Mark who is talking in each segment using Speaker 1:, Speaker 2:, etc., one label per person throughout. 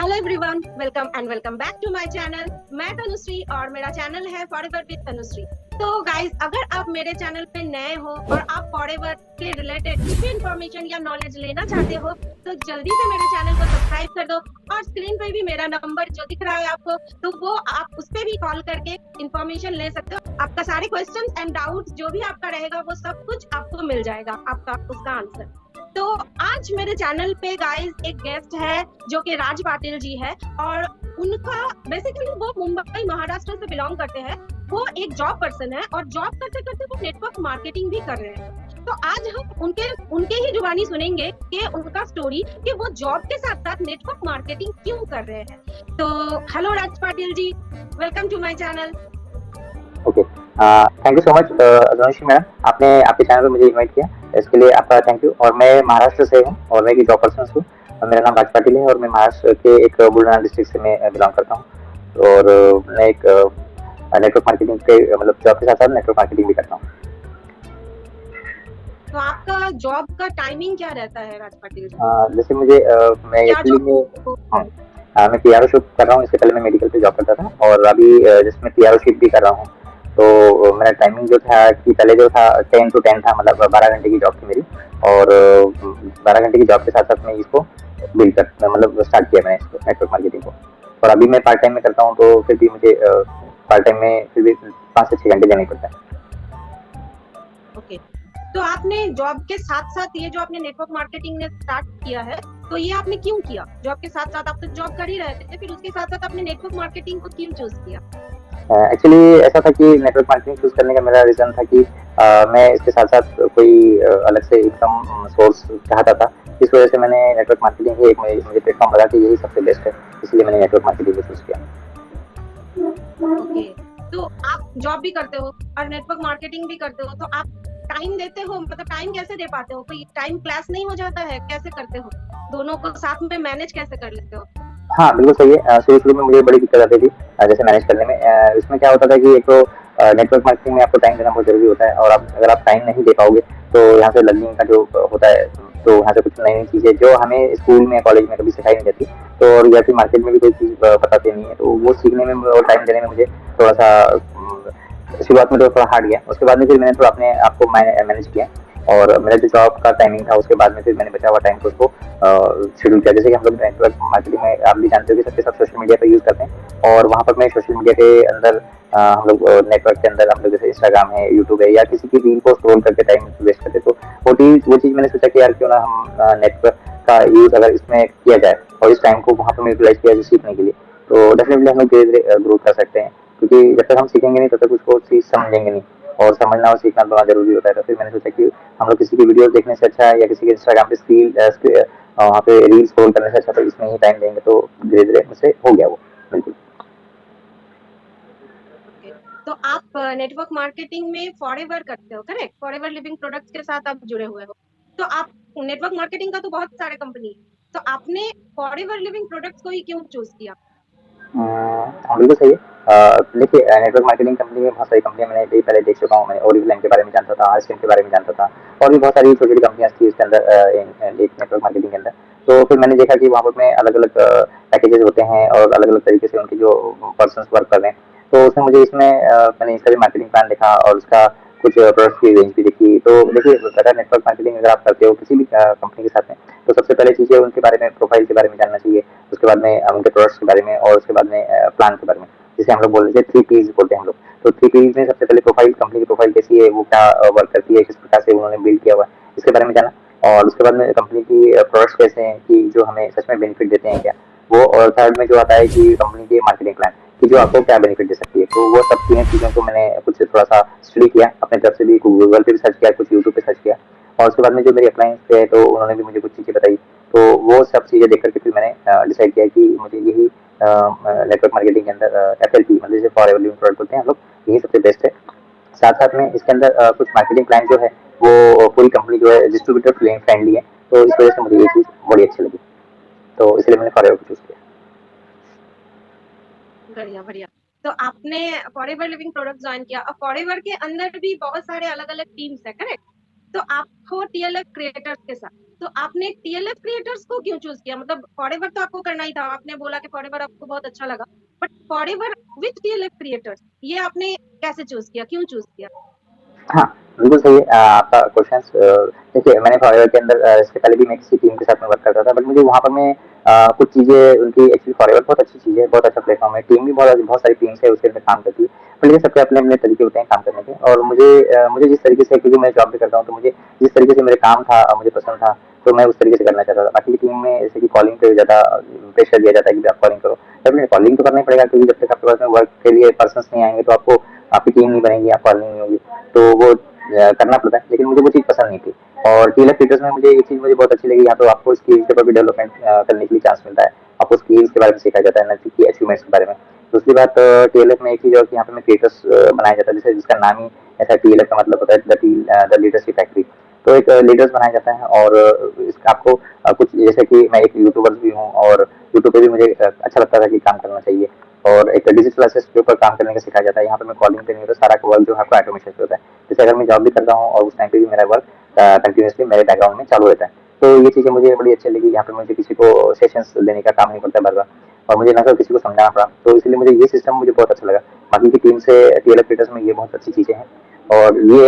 Speaker 1: Hello everyone, welcome back to my channel. मैं तनुश्री और मेरा चैनल है फॉरएवर विद तनुश्री। तो गाइस, अगर आप मेरे चैनल पे नए हो और आप फॉरएवर के रिलेटेड कुछ भी इंफॉर्मेशन या नॉलेज लेना चाहते हो तो जल्दी से मेरे चैनल को सब्सक्राइब कर दो। और स्क्रीन पे भी मेरा नंबर जो दिख रहा है आपको, तो वो आप उस पे भी कॉल करके इंफॉर्मेशन ले सकते हो। आपका सारे क्वेश्चंस एंड डाउट्स जो भी आपका रहेगा वो सब कुछ आपको मिल जाएगा, आपका उसका आंसर। तो आज मेरे चैनल पे गाइस एक गेस्ट है जो कि राज पाटिल जी है और उनका बेसिकली वो मुंबई महाराष्ट्र से बिलोंग करते हैं। वो एक जॉब पर्सन है और जॉब करते करते वो नेटवर्क मार्केटिंग भी कर रहे हैं। तो आज हम उनके ही जुबानी सुनेंगे कि उनका स्टोरी कि वो जॉब के साथ साथ नेटवर्क मार्केटिंग क्यों कर रहे हैं। तो hello Raj Patil ji, welcome to my channel.
Speaker 2: Okay, thank you so much Anushi madam, आपने आपके चैनल पे मुझे इनवाइट किया, इसके लिए आपका थैंक यू। और मैं महाराष्ट्र से हूँ और मैं एक जॉब पर्सन हूँ और मेरा नाम राज पाटिल है और मैं महाराष्ट्र के एक बुलढाना डिस्ट्रिक्ट से मैं बिलोंग करता हूँ। और मैं एक नेटवर्क मार्केटिंग के मतलब जॉब के साथ साथ नेटवर्क मार्केटिंग भी करता हूँ।
Speaker 1: तो आपका जॉब का टाइमिंग क्या रहता है राज पाटिल जी?
Speaker 2: जैसे मुझे मैं
Speaker 1: क्या
Speaker 2: एक्चुअली
Speaker 1: जॉब?
Speaker 2: मैं पीआरओ शिप कर रहा हूँ। इससे पहले मैं मेडिकल पे जॉब करता था और अभी जिसमें पीआरओ शिप भी कर रहा हूँ। तो मेरा टाइमिंग जो था कि पहले जो था 10 to 10 था, मतलब 12 घंटे की जॉब थी मेरी। और 12 घंटे की जॉब के साथ साथ मैं इसको बिल्ड कर मतलब स्टार्ट किया मैंने इसको नेटवर्क मार्केटिंग को। और अभी मैं पार्ट टाइम में करता हूँ तो फिर भी मुझे पार्ट टाइम में फिर भी 5 से 6 घंटे देने पड़ता है।
Speaker 1: ओके, तो आपने जॉब के साथ साथ ये जो आपने नेटवर्क मार्केटिंग ने स्टार्ट किया है, तो ये आपने क्यों किया? जॉब के साथ साथ आप तो जॉब कर ही रहे थे, फिर उसके साथ साथ आपने नेटवर्क मार्केटिंग को क्यों चूज किया?
Speaker 2: एक्चुअली ऐसा था कि नेटवर्क मार्केटिंग चूज करने का मेरा रीजन था कि मैं इसके साथ साथ कोई अलग से इनकम सोर्स चाहता था। इस वजह से मैंने नेटवर्क मार्केटिंग ही एक मुझे प्लेटफॉर्म लगा कि यही सबसे बेस्ट है, इसलिए मैंने नेटवर्क मार्केटिंग को चूज किया।
Speaker 1: ओके, तो आप जॉब भी करते हो और नेटवर्क मार्केटिंग भी करते हो, तो आप टाइम देते हो? मतलब टाइम कैसे दे पाते हो? कोई टाइम क्लास नहीं हो जाता है? कैसे करते हो? दोनों को साथ में मैनेज कैसे कर लेते हो?
Speaker 2: हाँ, बिल्कुल सही है। शुरू-शुरू में मुझे बड़ी दिक्कत आती थी जैसे मैनेज करने में। इसमें क्या होता था कि एक तो नेटवर्क मार्केटिंग में आपको टाइम देना बहुत ज़रूरी होता है और आप अगर आप टाइम नहीं दे पाओगे तो यहाँ से लर्निंग का जो होता है, तो यहाँ से कुछ नई-नई चीज़ें जो हमें स्कूल में, कॉलेज में कभी सिखाई नहीं जाती, तो और या फिर मार्केट में भी कोई चीज़ बताते नहीं है, तो वो सीखने में और टाइम देने में मुझे थोड़ा-सा शुरुआत में तो थोड़ा हार्ड गया। उसके बाद में फिर मैंने थोड़ा अपने आप को मैनेज किया और मेरा जो जॉब का टाइमिंग था उसके बाद में फिर मैंने बचा हुआ टाइम को उसको शेड्यूल किया। जैसे कि हम लोग नेटवर्क मार्केटिंग में आप भी जानते हो कि सबके सब सोशल मीडिया पे यूज़ करते हैं और वहाँ पर मैं सोशल मीडिया के अंदर हम लोग नेटवर्क के अंदर हम लोग जैसे इंस्टाग्राम है, यूट्यूब है या किसी की रील को स्क्रॉल करके टाइम वेस्ट करते, तो वो चीज़ मैंने सोचा कि यार क्यों ना हम नेटवर्क का यूज़ अगर इसमें किया जाए और इस टाइम को वहाँ पर यूटिलाइज किया जाए सीखने के लिए, तो डेफिनेटली हम लोग धीरे-धीरे ग्रो कर सकते हैं। क्योंकि जब तक हम सीखेंगे नहीं तब तक उसको चीज़ समझेंगे नहीं और समझना और सीखना बहुत ज़रूरी होता है। तो फिर मैंने सोचा कि हम लोग किसी की वीडियो देखने से अच्छा है या किसी के इंस्टाग्राम पे वहाँ पे रील स्क्रॉल करने से अच्छा तो इसमें ही टाइम देंगे, तो धीरे-धीरे मुझसे हो गया वो। बिल्कुल।
Speaker 1: ओके, तो आप नेटवर्क मार्केटिंग में फॉरएवर करते हो, करेक्ट? फॉरएवर लिविंग प्रोडक्ट्स के साथ आप जुड़े हुए हो। तो आप नेटवर्क मार्केटिंग का तो बहुत सारे कंपनी है, तो आपने फॉरएवर लिविंग प्रोडक्ट्स को ही क्यों चूज किया?
Speaker 2: हाँ, बिल्कुल सही है। देखिए नेटवर्क मार्केटिंग कंपनी में बहुत सारी कंपनियाँ मैंने भी पहले देख चुका हूँ। मैं ओरिजिनल के बारे में जानता था, आरसीएम के बारे में जानता था और भी बहुत सारी छोटी-छोटी कंपनियाँ थी इसके अंदर एक नेटवर्क मार्केटिंग के अंदर। तो फिर मैंने देखा कि वहाँ पर में अलग-अलग पैकेजेज़ होते हैं और अलग-अलग तरीके से उनके जो पर्सन्स वर्क कर रहे हैं। तो उसमें मुझे इसमें मैंने इसका भी मार्केटिंग प्लान देखा और उसका कुछ प्रोडक्ट्स की रेंज भी देखी। तो देखिए अगर नेटवर्क मार्केटिंग अगर आप करते हो किसी भी कंपनी के साथ में, तो सबसे पहले चीज़ है उनके बारे में, प्रोफाइल के बारे में जानना चाहिए। उसके बाद में उनके प्रोडक्ट्स के बारे में और उसके बाद में प्लान के बारे में, जिसे हम लोग बोल रहे थे 3 पीस बोलते हैं हम लोग। तो 3 पीस में सबसे पहले प्रोफाइल, कंपनी की प्रोफाइल कैसी है, वो क्या वर्क करती है, किस प्रकार से उन्होंने बिल्ड किया हुआ है, इसके बारे में जाना। और उसके बाद में कंपनी की प्रोडक्ट्स कैसे हैं कि जो हमें सच में बेनिफिट देते हैं क्या, वो। और थर्ड में जो आता है कि कंपनी की मार्केटिंग प्लान कि जो आपको क्या बेनिफिट दे सकती है। तो वो सब 3 चीज़ों को मैंने कुछ थोड़ा-सा स्टडी किया, अपने तरफ से भी गूगल पे भी सर्च किया, कुछ यूट्यूब पे सर्च किया और उसके बाद में जो मेरी अप्लायंस थे तो उन्होंने भी मुझे कुछ चीज़ें बताई। तो वो सब चीज़ें देख कर के फिर मैंने डिसाइड किया कि मुझे यही नेटवर्क मार्केटिंग के अंदर एफएलपी मतलब जैसे फॉरएवर लिविंग प्रोडक्ट बोलते हैं हम लोग, यही सबसे बेस्ट है। साथ-साथ में इसके अंदर कुछ मार्केटिंग प्लान जो है वो पूरी कंपनी जो है डिस्ट्रीब्यूटर फ्रेंडली है, तो इस वजह से मुझे ये चीज़ बड़ी अच्छी लगी। तो इसलिए मैंने फॉरएवर को चूज़ किया।
Speaker 1: बढ़िया बढ़िया। तो आपने फॉरएवर लिविंग प्रोडक्ट ज्वाइन किया और फॉरएवर के अंदर भी बहुत सारे अलग अलग टीम्स है, करेक्ट? तो आप हो टीएलएफ क्रिएटर्स के साथ, तो आपने टीएलएफ क्रिएटर्स को क्यों चूज किया? मतलब फॉरएवर तो आपको करना ही था, आपने बोला कि फॉरएवर आपको बहुत अच्छा लगा, but forever with TLF creators ये आपने कैसे चूज किया, क्यों चूज किया?
Speaker 2: हाँ, बिल्कुल सही है आपका क्वेश्चन। देखिए मैंने फॉरएवर के अंदर इससे पहले भी मैं किसी टीम के साथ में वर्क करता था, बट मुझे वहाँ पर मैं कुछ चीज़ें उनकी एक्चुअली फॉरएवर बहुत अच्छी चीज़ है, बहुत अच्छा प्लेटफॉर्म है, टीम भी बहुत सारी टीम्स है उसके अंदर काम करती है। पर लेकिन सबके अपने-अपने तरीके होते हैं काम करने के, और मुझे जिस तरीके से, क्योंकि मैं जॉब भी करता हूँ, तो मुझे जिस तरीके से मेरे काम था मुझे पसंद था, तो मैं उस तरीके से करना चाहता था। बाकी की टीम में जैसे कि कॉलिंग पे ज़्यादा प्रेशर दिया जाता है कि आप कॉलिंग करो। डेफ़िनेटली कॉलिंग तो करना ही पड़ेगा, क्योंकि जब तक आपके पास में वर्क के लिए पर्सन्स नहीं आएँगे तो आपको आपकी टीम नहीं बनेगी, आप कॉलिंग नहीं होगी। तो वो करना पड़ता है, लेकिन मुझे वो चीज़ पसंद नहीं थी। और टीएलएफ फीचर्स में मुझे एक चीज़ मुझे बहुत अच्छी लगी, यहाँ तो आपको स्किल्स के ऊपर भी डेवलपमेंट करने के लिए चांस मिलता है। आपको स्किल्स के बारे में सिखाया जाता है, ना कि अचीवमेंट्स के बारे में। दूसरी बात, टीएलएफ में एक चीज़ और कि यहाँ पे मैं क्रिएटर्स बनाया जाता है, जैसे जिसका नाम ही ऐसा टीएलएफ का मतलब होता है द लीडरशिप फैक्ट्री। तो एक लीडर्स बनाया जाता है, और इसका आपको कुछ, जैसे कि मैं एक यूट्यूबर भी हूँ, और यूट्यूब पे भी मुझे अच्छा लगता था कि काम करना चाहिए, और एक डिजिटल असिस्ट के ऊपर काम करने का सिखाया जाता है। यहाँ पे मैं कॉलिंग पे नहीं होता, सारा वर्क जो है आपको ऑटोमेशन से होता है। जैसे अगर मैं जॉब भी करता हूँ और उस टाइम पे भी मेरा वर्क कंटिन्यूअसली मेरे बैकग्राउंड में चालू रहता है। तो ये चीज़ें मुझे बड़ी अच्छी लगी, यहाँ पे मुझे किसी को सेशंस देने का काम नहीं पड़ता बार-बार, और मुझे ना तो किसी को समझाना पड़ा, तो इसलिए मुझे ये सिस्टम मुझे बहुत अच्छा लगा। बाकी की टीम से टीएलएफ क्रिएटर्स में ये बहुत अच्छी चीज़ें हैं, और ये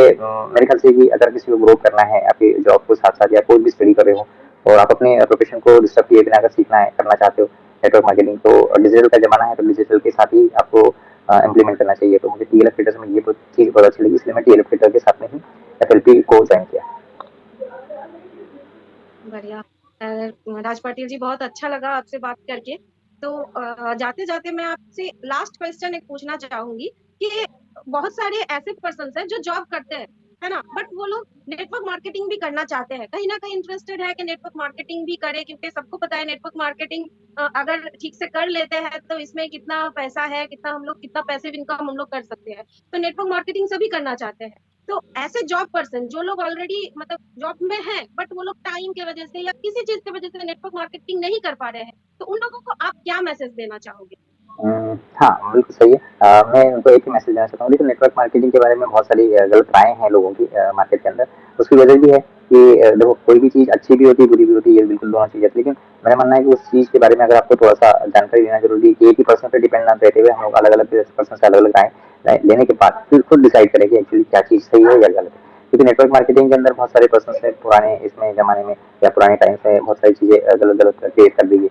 Speaker 2: मेरे ख्याल से कि अगर किसी को ग्रो करना है आपकी जॉब को साथ-साथ, या कोई भी स्टडी कर रहे हो और आप अपने प्रोफेशन को डिस्टर्ब किए बिना अगर सीखना है, करना चाहते हो नेटवर्क मार्केटिंग, तो डिजिटल का ज़माना है, तो डिजिटल के साथ ही आपको इम्प्लीमेंट करना चाहिए। तो मुझे टीएलएफ क्रिएटर्स में ये चीज़ बहुत अच्छी लगी, इसलिए मैं टीएलएफ क्रिएटर के साथ में ही एफएलपी को ज्वाइन किया।
Speaker 1: बढ़िया। राज पाटिल जी, बहुत अच्छा लगा आपसे बात करके। तो जाते-जाते मैं आपसे लास्ट क्वेश्चन एक पूछना चाहूँगी कि बहुत सारे ऐसे पर्सन्स हैं जो जॉब करते हैं, है ना? बट वो लोग नेटवर्क मार्केटिंग भी करना चाहते हैं। कहीं न कहीं इंटरेस्टेड है कि नेटवर्क मार्केटिंग भी करें, क्योंकि सबको पता है नेटवर्क मार्केटिंग अगर ठीक से कर लेते हैं तो इसमें कितना पैसा है, कितना पैसिव इनकम हम लोग कर सकते हैं। तो नेटवर्क मार्केटिंग सभी करना चाहते हैं। तो ऐसे जॉब पर्सन जो लोग ऑलरेडी मतलब जॉब में हैं, बट वो लोग टाइम की वजह से या किसी चीज की वजह से नेटवर्क मार्केटिंग नहीं कर पा रहे हैं, तो उन लोगों को आप क्या मैसेज देना चाहोगे?
Speaker 2: हाँ, बिल्कुल सही है। मैं उनको एक ही मैसेज देना चाहता हूँ, देखिए नेटवर्क मार्केटिंग के बारे में बहुत सारी गलत राय हैं लोगों की मार्केट के अंदर। उसकी वजह भी है कि देखो कोई भी चीज़ अच्छी भी होती है, बुरी भी होती है, ये बिल्कुल दोनों चीज़ें, लेकिन मेरा मानना है कि उस चीज़ के बारे में अगर आपको थोड़ा-सा जानकारी लेना ज़रूरी है, कि एक ही पर्सन पे डिपेंड ना रहते हुए हम लोग अलग-अलग पर्सन से अलग-अलग राय लेने के बाद फिर खुद डिसाइड करें कि एक्चुअली क्या चीज़ सही है या गलत है। क्योंकि नेटवर्क मार्केटिंग के अंदर बहुत सारे पर्सन्स ने पुराने इसमें ज़माने में या पुराने टाइम में बहुत सारी चीज़ें गलत-गलत क्रिएट कर दी है,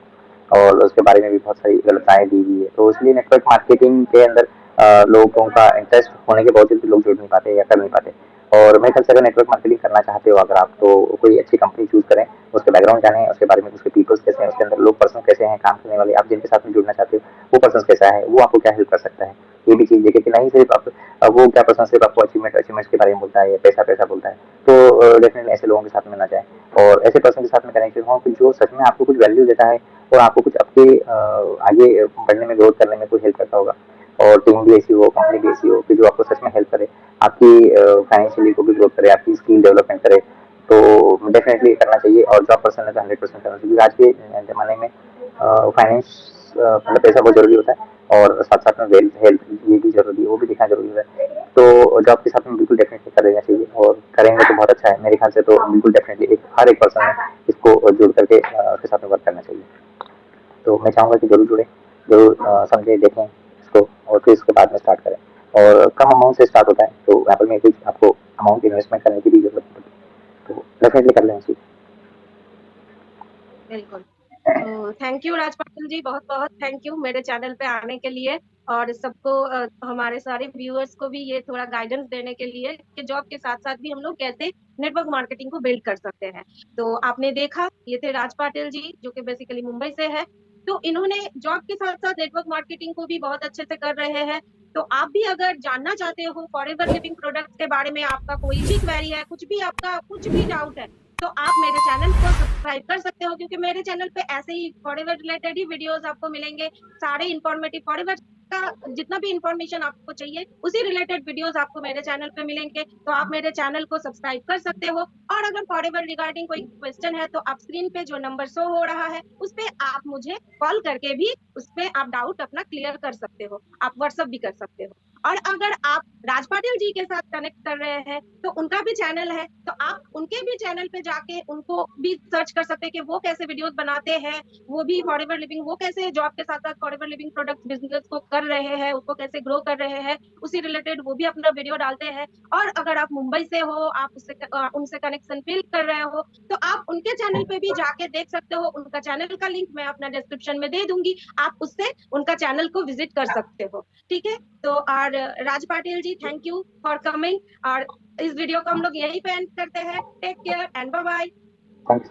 Speaker 2: और उसके बारे में भी बहुत सारी गलत राय दी हुई है। तो इसलिए नेटवर्क मार्केटिंग के अंदर लोगों का इंटरेस्ट होने के बावजूद भी लोग जुड़ नहीं पाते या कर नहीं पाते। और मेरे ख्याल से अगर नेटवर्क मार्केटिंग करना चाहते हो अगर आप, तो कोई अच्छी कंपनी चूज़ करें, उसके बैकग्राउंड जानें, उसके बारे में, उसके पीपल्स कैसे हैं, उसके अंदर लोग पर्सन कैसे हैं, काम करने वाले, आप जिनके साथ में जुड़ना चाहते हो, वो पर्सन कैसा है, वो आपको क्या हेल्प कर सकता है। ये भी चीज़ देखें कि नहीं सिर्फ आप वो क्या पर्सन सिर्फ आपको अचीवमेंट्स के बारे में बोलता है या पैसा-पैसा बोलता है। तो डेफ़िनेटली ऐसे लोगों के साथ में ना जाएँ, और ऐसे पर्सन के साथ में कनेक्टेड हों कि जो सच में आपको कुछ वैल्यू देता है, और आपको कुछ आपके आगे बढ़ने में, ग्रोथ करने में कोई हेल्प करता होगा। और टीम भी ऐसी हो, कंपनी भी ऐसी हो कि जो आपको सच में हेल्प करे, आपकी फाइनेंशियली को भी ग्रोथ करे, आपकी स्किल डेवलपमेंट करे, तो डेफिनेटली करना चाहिए। और जॉब पर्सन है तो 100% करना चाहिए, क्योंकि आज के ज़माने में फाइनेंस मतलब पैसा बहुत ज़रूरी होता है, और साथ-साथ में वेल्थ, हेल्थ ये भी ज़रूरी है, वो भी देखना ज़रूरी है। तो जॉब के साथ में बिल्कुल डेफिनेटली कर देना चाहिए, और करेंगे तो बहुत अच्छा है। मेरे ख्याल से तो बिल्कुल डेफिनेटली हर एक पर्सन है इसको जुड़ करके उसके साथ में वर्क करना चाहिए। तो मैं चाहूँगा कि ज़रूर जुड़ें, ज़रूर समझें, देखें इसको, और फिर उसके बाद में स्टार्ट करें। और कम अमाउंट से स्टार्ट होता है, तो यहाँ पर में कुछ आपको अमाउंट इन्वेस्टमेंट करने की भी ज़रूरत नहीं पड़ती, तो डेफिनेटली कर लेना चाहिए।
Speaker 1: बिल्कुल। तो थैंक यू राज पाटिल जी, बहुत-बहुत थैंक यू मेरे चैनल पे आने के लिए, और सबको हमारे सारे व्यूअर्स को भी ये थोड़ा गाइडेंस देने के लिए कि जॉब के साथ-साथ भी हम लोग कैसे नेटवर्क मार्केटिंग को बिल्ड कर सकते हैं। तो आपने देखा, ये थे राज पाटिल जी, जो कि बेसिकली मुंबई से है। तो इन्होंने जॉब के साथ-साथ नेटवर्क मार्केटिंग को भी बहुत अच्छे से कर रहे हैं। तो आप भी अगर जानना चाहते हो फॉरएवर लिविंग प्रोडक्ट्स के बारे में, आपका कोई भी क्वेरी है, कुछ भी डाउट है, तो आप मेरे चैनल को सब्सक्राइब कर सकते हो, क्योंकि मेरे चैनल पे ऐसे ही फॉरएवर रिलेटेड ही वीडियोस आपको मिलेंगे। सारे इंफॉर्मेटिव फॉरएवर का जितना भी इंफॉर्मेशन आपको चाहिए, उसी रिलेटेड वीडियोस आपको मेरे चैनल पे मिलेंगे। तो आप मेरे चैनल को सब्सक्राइब कर सकते हो, और अगर फॉरएवर रिगार्डिंग कोई क्वेश्चन है तो आप स्क्रीन पे जो नंबर शो हो रहा है उस पे आप मुझे कॉल करके भी उस पे आप डाउट अपना क्लियर कर सकते हो। आप व्हाट्सएप भी कर सकते हो। और अगर आप राज पाटिल जी के साथ कनेक्ट कर रहे हैं तो उनका भी चैनल है, तो आप उनके भी चैनल पे जाके उनको भी सर्च कर सकते हैं कि वो कैसे वीडियोस बनाते हैं, वो भी फॉरएवर लिविंग, वो कैसे जॉब के साथ साथ फॉरएवर लिविंग प्रोडक्ट बिजनेस को कर रहे हैं, उसको कैसे ग्रो कर रहे हैं, उसी रिलेटेड वो भी अपना वीडियो डालते हैं। और अगर आप मुंबई से हो, आप उनसे कनेक्शन फील कर रहे हो, तो आप उनके चैनल पे भी जाके देख सकते हो। उनका चैनल का लिंक मैं अपना डिस्क्रिप्शन में दे दूंगी, आप उससे उनका चैनल को विजिट कर सकते हो। ठीक है, तो और राज पाटिल जी, थैंक यू फॉर कमिंग। और इस वीडियो को हम लोग यहीं पे एंड करते हैं। Take care and bye bye.
Speaker 2: Thanks.